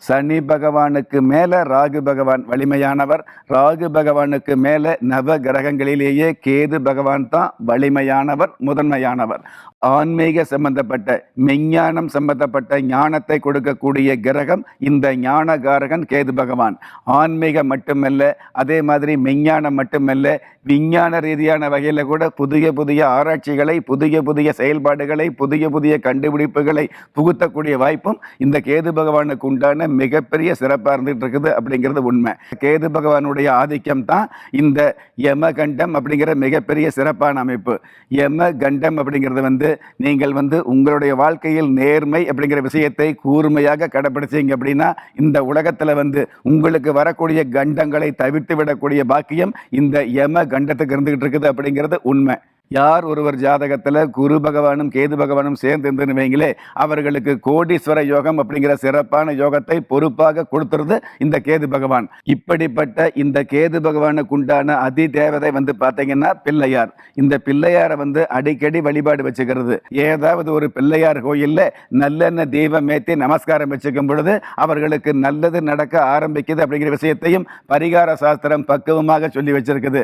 சனி பகவானுக்கு மேல ராகு பகவான் வலிமையானவர். ராகு பகவானுக்கு மேல நவ கிரகங்களிலேயே கேது பகவான் தான் வலிமையானவர், முதன்மையானவர். ஆன்மீக சம்பந்தப்பட்ட மெஞ்ஞானம் சம்பந்தப்பட்ட ஞானத்தை கொடுக்கக்கூடிய கிரகம் இந்த ஞானகாரகன் கேது பகவான். ஆன்மீகம் மட்டுமல்ல, அதே மாதிரி மெஞ்ஞானம் மட்டுமல்ல, விஞ்ஞான ரீதியான வகையில் கூட புதிய புதிய ஆராய்ச்சிகளை, புதிய புதிய செயல்பாடுகளை, புதிய புதிய கண்டுபிடிப்புகளை புகுத்தக்கூடிய வாய்ப்பும் இந்த கேது பகவானுக்கு உண்டான மிகப்பெரிய சிறப்பாக இருந்துகிட்டு இருக்குது அப்படிங்கிறது உண்மை. கேது பகவானுடைய ஆதிக்கம் தான் இந்த யமகண்டம் அப்படிங்கிற மிகப்பெரிய சிறப்பான அமைப்பு. யமகண்டம் அப்படிங்கிறது நீங்கள் உங்களுடைய வாழ்க்கையில் நேர்மை அப்படிங்கிற விஷயத்தை கூர்மையாக கடைபிடிச்சீங்க அப்படின்னா இந்த உலகத்தில் உங்களுக்கு வரக்கூடிய கண்டங்களை தவிர்த்து விடக்கூடிய பாக்கியம் இந்த யம கண்டத்துக்கு இருந்துகிட்டு இருக்குது அப்படிங்கிறது உண்மை. யார் ஒருவர் ஜாதகத்தில் குரு பகவானும் கேது பகவானும் சேர்ந்து இருந்துன்னு வைங்களே, அவர்களுக்கு கோடீஸ்வர யோகம் அப்படிங்கிற சிறப்பான யோகத்தை பொறுப்பாக கொடுத்துருது இந்த கேது பகவான். இப்படிப்பட்ட இந்த கேது பகவானுக்கு உண்டான அதி தேவதை பார்த்தீங்கன்னா பிள்ளையார். இந்த பிள்ளையாரை அடிக்கடி வழிபாடு வச்சுக்கிறது. ஏதாவது ஒரு பிள்ளையார் கோயிலில் நல்லெண்ணெய் தீபம் ஏற்றி நமஸ்காரம் வச்சுக்கும் பொழுது அவர்களுக்கு நல்லது நடக்க ஆரம்பிக்குது அப்படிங்கிற விஷயத்தையும் பரிகார சாஸ்திரம் பக்குவமாக சொல்லி வச்சிருக்குது.